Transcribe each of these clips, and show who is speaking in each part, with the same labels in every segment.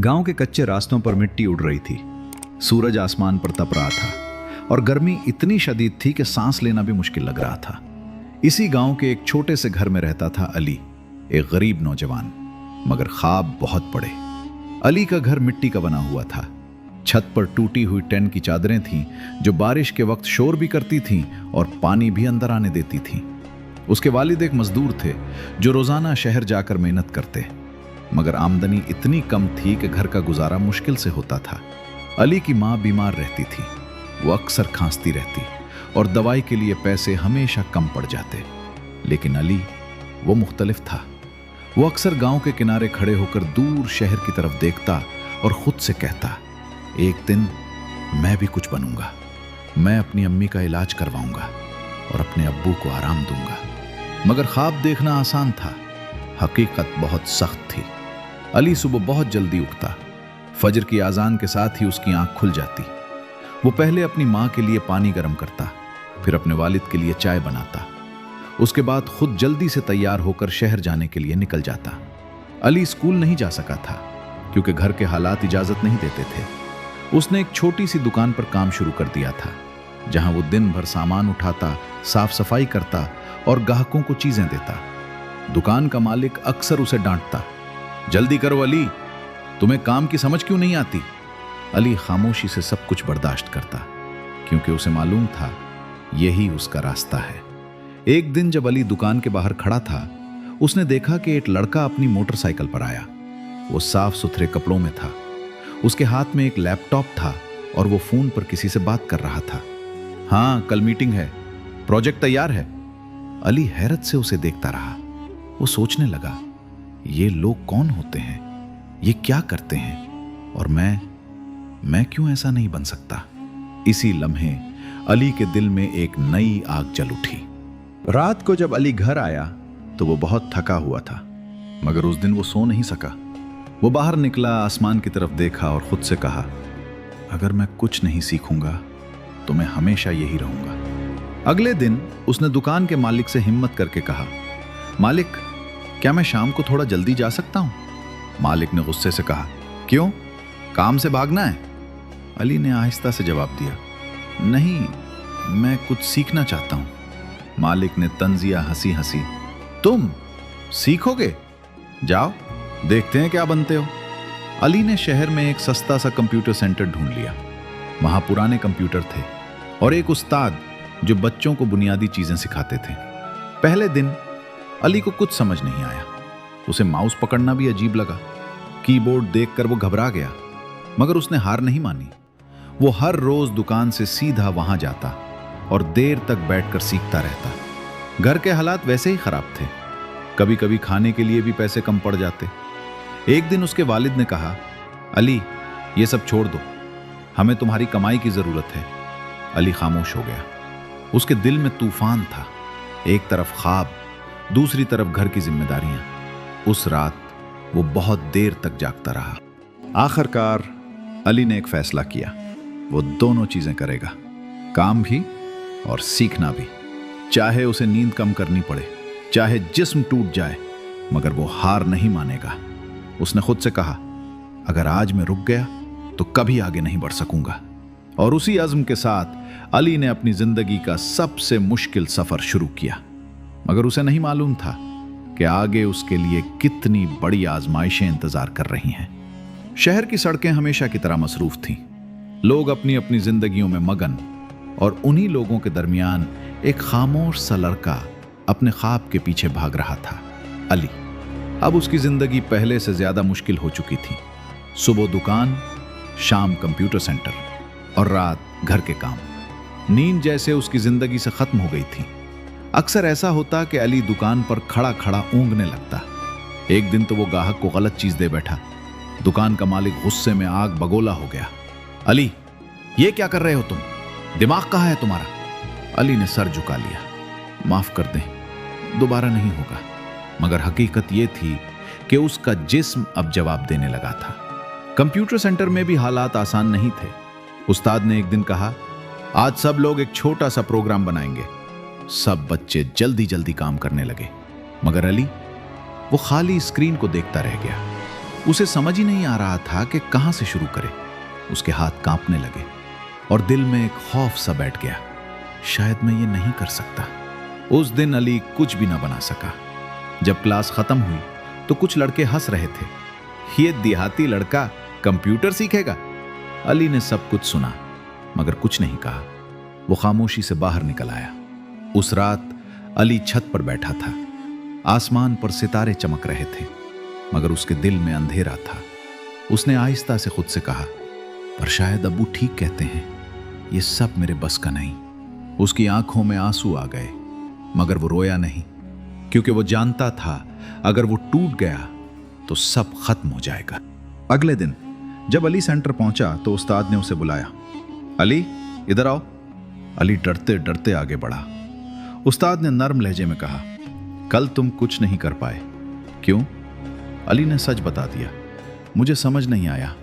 Speaker 1: गांव के कच्चे रास्तों पर मिट्टी उड़ रही थी। सूरज आसमान पर तप रहा था और गर्मी इतनी शदीद थी कि सांस लेना भी मुश्किल लग रहा था। इसी गांव के एक छोटे से घर में रहता था अली, एक गरीब नौजवान, मगर ख्वाब बहुत बड़े। अली का घर मिट्टी का बना हुआ था। छत पर टूटी हुई टेन की चादरें थीं जो बारिश के वक्त शोर भी करती थीं और पानी भी अंदर आने देती थीं। उसके वालिद एक मजदूर थे जो रोजाना शहर जाकर मेहनत करते, मगर आमदनी इतनी कम थी कि घर का गुजारा मुश्किल से होता था। अली की माँ बीमार रहती थी, वो अक्सर खांसती रहती और दवाई के लिए पैसे हमेशा कम पड़ जाते। लेकिन अली वो मुख्तलिफ था। वो अक्सर गांव के किनारे खड़े होकर दूर शहर की तरफ देखता और खुद से कहता, एक दिन मैं भी कुछ बनूंगा, मैं अपनी अम्मी का इलाज करवाऊंगा और अपने अब्बू को आराम दूंगा। मगर ख्वाब देखना आसान था, हकीकत बहुत सख्त थी। अली सुबह बहुत जल्दी उठता। फजर की आजान के साथ ही उसकी आंख खुल जाती। वो पहले अपनी माँ के लिए पानी गर्म करता, फिर अपने वालिद के लिए चाय बनाता। उसके बाद खुद जल्दी से तैयार होकर शहर जाने के लिए निकल जाता। अली स्कूल नहीं जा सका था क्योंकि घर के हालात इजाजत नहीं देते थे। उसने एक छोटी सी दुकान पर काम शुरू कर दिया था, जहां वो दिन भर सामान उठाता, साफ सफाई करता और ग्राहकों को चीजें देता। दुकान का मालिक अक्सर उसे डांटता, जल्दी करो अली, तुम्हें काम की समझ क्यों नहीं आती। अली खामोशी से सब कुछ बर्दाश्त करता क्योंकि उसे मालूम था यही उसका रास्ता है। एक दिन जब अली दुकान के बाहर खड़ा था, उसने देखा कि एक लड़का अपनी मोटरसाइकिल पर आया। वो साफ सुथरे कपड़ों में था, उसके हाथ में एक लैपटॉप था और वो फोन पर किसी से बात कर रहा था। हाँ, कल मीटिंग है, प्रोजेक्ट तैयार है। अली हैरत से उसे देखता रहा। वो सोचने लगा, ये लोग कौन होते हैं, ये क्या करते हैं, और मैं क्यों ऐसा नहीं बन सकता। इसी लम्हे अली के दिल में एक नई आग जल उठी। रात को जब अली घर आया तो वो बहुत थका हुआ था, मगर उस दिन वो सो नहीं सका। वो बाहर निकला, आसमान की तरफ देखा और खुद से कहा, अगर मैं कुछ नहीं सीखूंगा तो मैं हमेशा यही रहूंगा। अगले दिन उसने दुकान के मालिक से हिम्मत करके कहा, मालिक, क्या मैं शाम को थोड़ा जल्दी जा सकता हूं? मालिक ने गुस्से से कहा, क्यों, काम से भागना है? अली ने आहिस्ता से जवाब दिया, नहीं, मैं कुछ सीखना चाहता हूं। मालिक ने तंजिया हंसी हंसी, तुम सीखोगे? जाओ, देखते हैं क्या बनते हो। अली ने शहर में एक सस्ता सा कंप्यूटर सेंटर ढूंढ लिया। वहां पुराने कंप्यूटर थे और एक उस्ताद जो बच्चों को बुनियादी चीजें सिखाते थे। पहले दिन अली को कुछ समझ नहीं आया। उसे माउस पकड़ना भी अजीब लगा। कीबोर्ड देखकर वो घबरा गया, मगर उसने हार नहीं मानी। वो हर रोज दुकान से सीधा वहां जाता और देर तक बैठकर सीखता रहता। घर के हालात वैसे ही खराब थे, कभी कभी खाने के लिए भी पैसे कम पड़ जाते। एक दिन उसके वालिद ने कहा, अली, ये सब छोड़ दो, हमें तुम्हारी कमाई की जरूरत है। अली खामोश हो गया। उसके दिल में तूफान था, एक तरफ ख्वाब, दूसरी तरफ घर की जिम्मेदारियां। उस रात वो बहुत देर तक जागता रहा। आखिरकार अली ने एक फैसला किया, वो दोनों चीजें करेगा, काम भी और सीखना भी, चाहे उसे नींद कम करनी पड़े, चाहे जिस्म टूट जाए, मगर वो हार नहीं मानेगा। उसने खुद से कहा, अगर आज मैं रुक गया तो कभी आगे नहीं बढ़ सकूंगा। और उसी अज़्म के साथ अली ने अपनी जिंदगी का सबसे मुश्किल सफर शुरू किया। मगर उसे नहीं मालूम था कि आगे उसके लिए कितनी बड़ी आजमाइशें इंतजार कर रही हैं। शहर की सड़कें हमेशा की तरह मसरूफ थीं, लोग अपनी अपनी जिंदगियों में मगन, और उन्हीं लोगों के दरमियान एक खामोश सा लड़का अपने ख्वाब के पीछे भाग रहा था, अली। अब उसकी जिंदगी पहले से ज्यादा मुश्किल हो चुकी थी। सुबह दुकान, शाम कंप्यूटर सेंटर और रात घर के काम। नींद जैसे उसकी जिंदगी से खत्म हो गई थी। अक्सर ऐसा होता कि अली दुकान पर खड़ा खड़ा ऊँघने लगता। एक दिन तो वो ग्राहक को गलत चीज दे बैठा। दुकान का मालिक गुस्से में आग बगोला हो गया। अली, ये क्या कर रहे हो तुम? दिमाग कहाँ है तुम्हारा? अली ने सर झुका लिया, माफ कर दें, दोबारा नहीं होगा। मगर हकीकत यह थी कि उसका जिस्म अब जवाब देने लगा था। कंप्यूटर सेंटर में भी हालात आसान नहीं थे। उस्ताद ने एक दिन कहा, आज सब लोग एक छोटा सा प्रोग्राम बनाएंगे। सब बच्चे जल्दी जल्दी काम करने लगे, मगर अली वो खाली स्क्रीन को देखता रह गया। उसे समझ ही नहीं आ रहा था कि कहां से शुरू करे। उसके हाथ कांपने लगे और दिल में एक खौफ सा बैठ गया, शायद मैं ये नहीं कर सकता। उस दिन अली कुछ भी ना बना सका। जब क्लास खत्म हुई तो कुछ लड़के हंस रहे थे, ये देहाती लड़का कंप्यूटर सीखेगा। अली ने सब कुछ सुना मगर कुछ नहीं कहा। वो खामोशी से बाहर निकल आया। उस रात अली छत पर बैठा था। आसमान पर सितारे चमक रहे थे मगर उसके दिल में अंधेरा था। उसने आहिस्ता से खुद से कहा, पर शायद अब्बू ठीक कहते हैं, ये सब मेरे बस का नहीं। उसकी आंखों में आंसू आ गए मगर वो रोया नहीं, क्योंकि वो जानता था अगर वो टूट गया तो सब खत्म हो जाएगा। अगले दिन जब अली सेंटर पहुंचा तो उस्ताद ने उसे बुलाया। अली, इधर आओ। अली डरते डरते आगे बढ़ा। उस्ताद ने नर्म लहजे में कहा, कल तुम कुछ नहीं कर पाए, क्यों? अली ने सच बता दिया, मुझे समझ नहीं आया,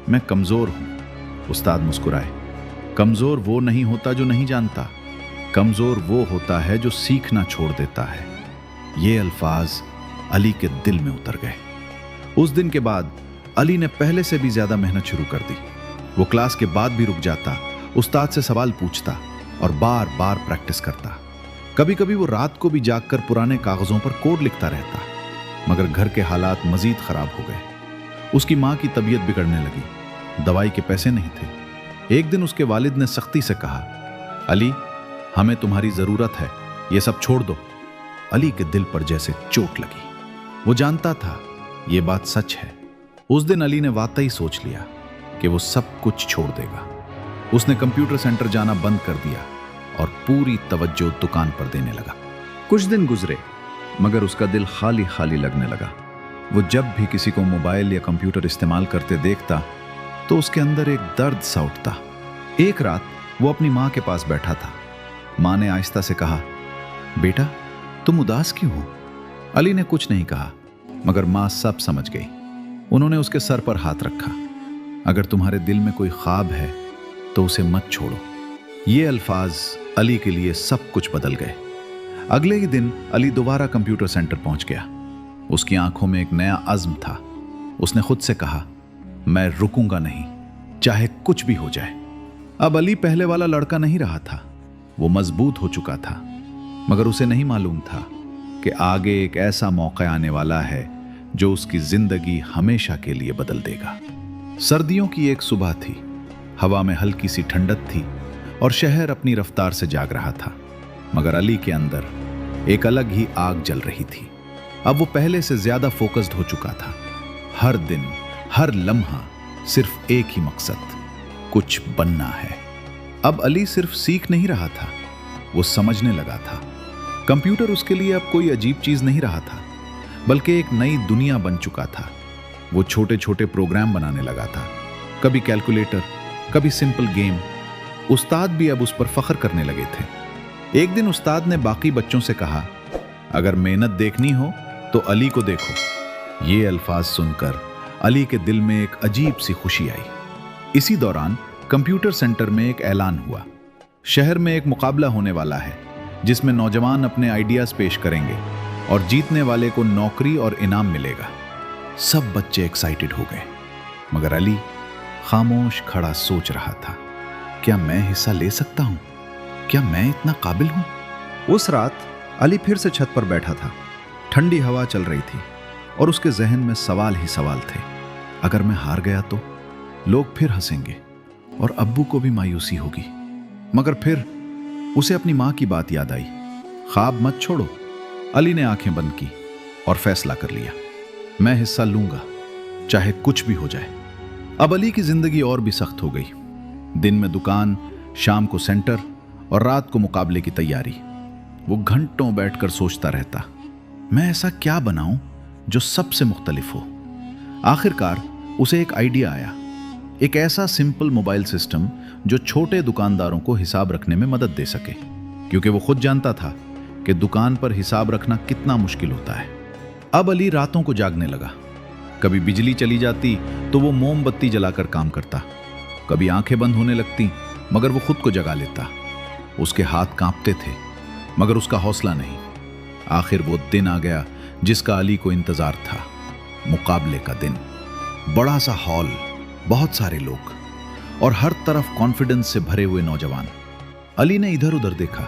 Speaker 1: मैं कमजोर हूं। उस्ताद मुस्कुराए, कमजोर वो नहीं होता जो नहीं जानता, कमजोर वो होता है जो सीखना छोड़ देता है। ये अल्फाज अली के दिल में उतर गए। उस दिन के बाद अली ने पहले से भी ज्यादा मेहनत शुरू कर दी। वो क्लास के बाद भी रुक जाता, उस्ताद से सवाल पूछता और बार बार प्रैक्टिस करता। कभी कभी वो रात को भी जागकर पुराने कागजों पर कोड लिखता रहता, मगर घर के हालात मजीद खराब हो गए। उसकी माँ की तबीयत बिगड़ने लगी, दवाई के पैसे नहीं थे। एक दिन उसके वालिद ने सख्ती से कहा, अली, हमें तुम्हारी जरूरत है, ये सब छोड़ दो। अली के दिल पर जैसे चोट लगी। वो जानता था ये बात सच है। उस दिन अली ने वाकई सोच लिया कि वो सब कुछ छोड़ देगा। उसने कंप्यूटर सेंटर जाना बंद कर दिया और पूरी तवज्जो दुकान पर देने लगा। कुछ दिन गुजरे मगर उसका दिल खाली खाली लगने लगा। वो जब भी किसी को मोबाइल या कंप्यूटर इस्तेमाल करते देखता तो उसके अंदर एक दर्द सा उठता। एक रात वो अपनी माँ के पास बैठा था। माँ ने आहिस्ता से कहा, बेटा तुम उदास क्यों हो? अली ने कुछ नहीं कहा मगर माँ सब समझ गई। उन्होंने उसके सर पर हाथ रखा। अगर तुम्हारे दिल में कोई ख्वाब है तो उसे मत छोड़ो। ये अल्फाज अली के लिए सब कुछ बदल गए। अगले ही दिन अली दोबारा कंप्यूटर सेंटर पहुंच गया। उसकी आंखों में एक नया अज़्म था। उसने खुद से कहा, मैं रुकूंगा नहीं, चाहे कुछ भी हो जाए। अब अली पहले वाला लड़का नहीं रहा था। वो मजबूत हो चुका था मगर उसे नहीं मालूम था कि आगे एक ऐसा मौका आने वाला है जो उसकी जिंदगी हमेशा के लिए बदल देगा। सर्दियों की एक सुबह थी। हवा में हल्की सी ठंडक थी और शहर अपनी रफ्तार से जाग रहा था, मगर अली के अंदर एक अलग ही आग जल रही थी। अब वो पहले से ज्यादा फोकस्ड हो चुका था। हर दिन, हर लम्हा सिर्फ एक ही मकसद, कुछ बनना है। अब अली सिर्फ सीख नहीं रहा था, वो समझने लगा था। कंप्यूटर उसके लिए अब कोई अजीब चीज नहीं रहा था, बल्कि एक नई दुनिया बन चुका था। वो छोटे छोटे प्रोग्राम बनाने लगा था, कभी कैलकुलेटर, कभी सिंपल गेम। उस्ताद भी अब उस पर फख्र करने लगे थे। एक दिन उस्ताद ने बाकी बच्चों से कहा, अगर मेहनत देखनी हो तो अली को देखो। ये अल्फाज सुनकर अली के दिल में एक अजीब सी खुशी आई। इसी दौरान कंप्यूटर सेंटर में एक ऐलान हुआ, शहर में एक मुकाबला होने वाला है जिसमें नौजवान अपने आइडियाज पेश करेंगे और जीतने वाले को नौकरी और इनाम मिलेगा। सब बच्चे एक्साइटेड हो गए मगर अली खामोश खड़ा सोच रहा था, क्या मैं हिस्सा ले सकता हूं? क्या मैं इतना काबिल हूं? उस रात अली फिर से छत पर बैठा था। ठंडी हवा चल रही थी और उसके जहन में सवाल ही सवाल थे। अगर मैं हार गया तो लोग फिर हंसेंगे और अब्बू को भी मायूसी होगी। मगर फिर उसे अपनी माँ की बात याद आई, ख्वाब मत छोड़ो। अली ने आंखें बंद की और फैसला कर लिया, मैं हिस्सा लूंगा, चाहे कुछ भी हो जाए। अब अली की जिंदगी और भी सख्त हो गई। दिन में दुकान, शाम को सेंटर और रात को मुकाबले की तैयारी। वो घंटों बैठकर सोचता रहता, मैं ऐसा क्या बनाऊं जो सबसे मुख्तलिफ हो। आखिरकार उसे एक आइडिया आया, एक ऐसा सिंपल मोबाइल सिस्टम जो छोटे दुकानदारों को हिसाब रखने में मदद दे सके, क्योंकि वो खुद जानता था कि दुकान पर हिसाब रखना कितना मुश्किल होता है। अब अली रातों को जागने लगा। कभी बिजली चली जाती तो वो मोमबत्ती जलाकर काम करता, कभी आंखें बंद होने लगती मगर वो खुद को जगा लेता। उसके हाथ कांपते थे मगर उसका हौसला नहीं। आखिर वो दिन आ गया जिसका अली को इंतजार था, मुकाबले का दिन। बड़ा सा हॉल, बहुत सारे लोग और हर तरफ कॉन्फिडेंस से भरे हुए नौजवान। अली ने इधर उधर देखा,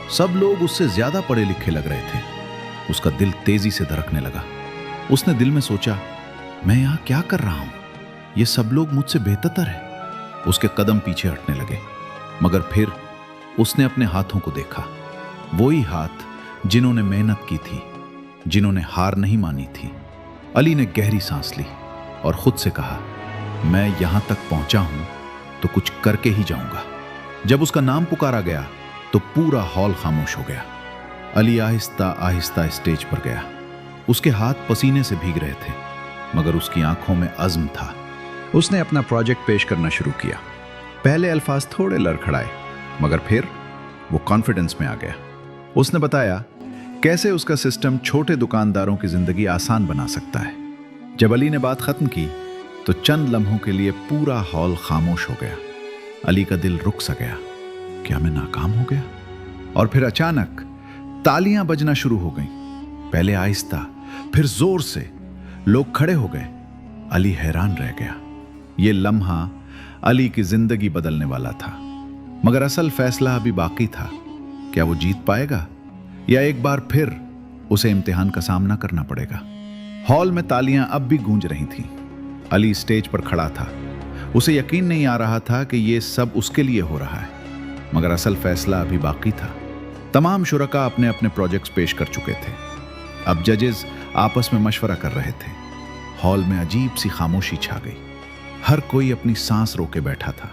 Speaker 1: सब लोग उससे ज्यादा पढ़े लिखे लग रहे थे। उसका दिल तेजी से धड़कने लगा। उसने दिल में सोचा, मैं यहां क्या कर रहा हूं? ये सब लोग मुझसे बेहतर है। उसके कदम पीछे हटने लगे, मगर फिर उसने अपने हाथों को देखा, वही हाथ जिन्होंने मेहनत की थी, जिन्होंने हार नहीं मानी थी। अली ने गहरी सांस ली और खुद से कहा, मैं यहां तक पहुंचा हूं तो कुछ करके ही जाऊंगा। जब उसका नाम पुकारा गया तो पूरा हॉल खामोश हो गया। अली आहिस्ता आहिस्ता स्टेज पर गया। उसके हाथ पसीने से भीग रहे थे, मगर उसकी आंखों में अज़्म था। उसने अपना प्रोजेक्ट पेश करना शुरू किया। पहले अल्फाज थोड़े लड़खड़ाए, मगर फिर वो कॉन्फिडेंस में आ गया। उसने बताया कैसे उसका सिस्टम छोटे दुकानदारों की जिंदगी आसान बना सकता है। जब अली ने बात खत्म की तो चंद लम्हों के लिए पूरा हॉल खामोश हो गया। अली का दिल रुक सा गया, क्या मैं नाकाम हो गया? और फिर अचानक तालियां बजना शुरू हो गईं। पहले आहिस्ता, फिर जोर से। लोग खड़े हो गए। अली हैरान रह गया। यह लम्हा अली की जिंदगी बदलने वाला था, मगर असल फैसला अभी बाकी था। क्या वो जीत पाएगा या एक बार फिर उसे इम्तिहान का सामना करना पड़ेगा? हॉल में तालियां अब भी गूंज रही थीं। अली स्टेज पर खड़ा था। उसे यकीन नहीं आ रहा था कि यह सब उसके लिए हो रहा है, मगर असल फैसला अभी बाकी था। तमाम शुरका अपने अपने प्रोजेक्ट्स पेश कर चुके थे। अब जजेस आपस में मशवरा कर रहे थे। हॉल में अजीब सी खामोशी छा गई। हर कोई अपनी सांस रोके बैठा था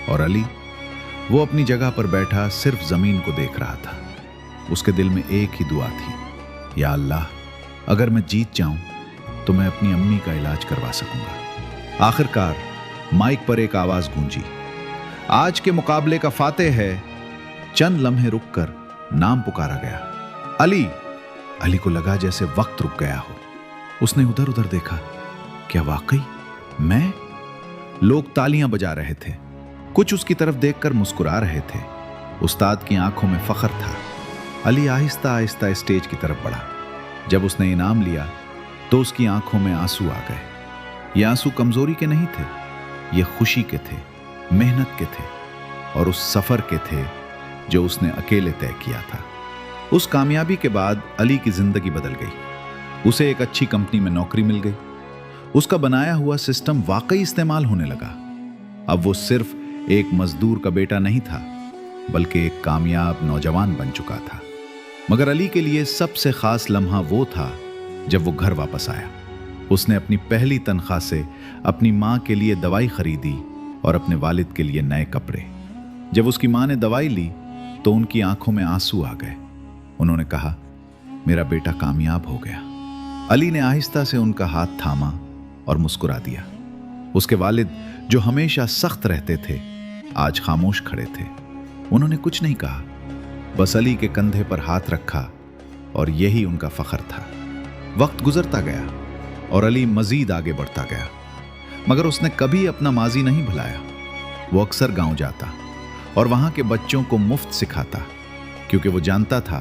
Speaker 1: और अली, वो अपनी जगह पर बैठा सिर्फ जमीन को देख रहा था। उसके दिल में एक ही दुआ थी, या अल्लाह, अगर मैं जीत जाऊं तो मैं अपनी अम्मी का इलाज करवा सकूंगा। आखिरकार माइक पर एक आवाज गूंजी, आज के मुकाबले का फातेह है। चंद लम्हे रुककर नाम पुकारा गया, अली। अली को लगा जैसे वक्त रुक गया हो। उसने उधर उधर देखा, क्या वाकई मैं? लोग तालियां बजा रहे थे, कुछ उसकी तरफ देखकर मुस्कुरा रहे थे। उस्ताद की आंखों में फख्र था। अली आहिस्ता आहिस्ता स्टेज की तरफ बढ़ा। जब उसने इनाम लिया तो उसकी आंखों में आंसू आ गए। ये आंसू कमजोरी के नहीं थे, ये खुशी के थे, मेहनत के थे और उस सफर के थे जो उसने अकेले तय किया था। उस कामयाबी के बाद अली की जिंदगी बदल गई। उसे एक अच्छी कंपनी में नौकरी मिल गई। उसका बनाया हुआ सिस्टम वाकई इस्तेमाल होने लगा। अब वो सिर्फ एक मजदूर का बेटा नहीं था, बल्कि एक कामयाब नौजवान बन चुका था। मगर अली के लिए सबसे खास लम्हा वो था जब वो घर वापस आया। उसने अपनी पहली तनख्वाह से अपनी माँ के लिए दवाई खरीदी और अपने वालिद के लिए नए कपड़े। जब उसकी माँ ने दवाई ली तो उनकी आंखों में आंसू आ गए। उन्होंने कहा, मेरा बेटा कामयाब हो गया। अली ने आहिस्ता से उनका हाथ थामा और मुस्कुरा दिया। उसके वालिद, जो हमेशा सख्त रहते थे, आज खामोश खड़े थे। उन्होंने कुछ नहीं कहा, बस अली के कंधे पर हाथ रखा और यही उनका फख्र था। वक्त गुजरता गया और अली मजीद आगे बढ़ता गया, मगर उसने कभी अपना माजी नहीं भुलाया। वो अक्सर गांव जाता और वहां के बच्चों को मुफ्त सिखाता, क्योंकि वो जानता था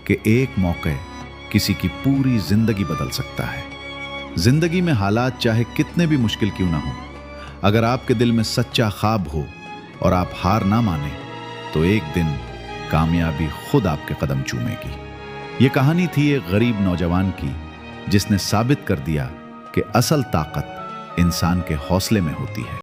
Speaker 1: कि एक मौके किसी की पूरी जिंदगी बदल सकता है। जिंदगी में हालात चाहे कितने भी मुश्किल क्यों ना हो, अगर आपके दिल में सच्चा ख्वाब हो और आप हार ना माने, तो एक दिन कामयाबी खुद आपके कदम चूमेगी। ये कहानी थी एक गरीब नौजवान की, जिसने साबित कर दिया कि असल ताकत इंसान के हौसले में होती है।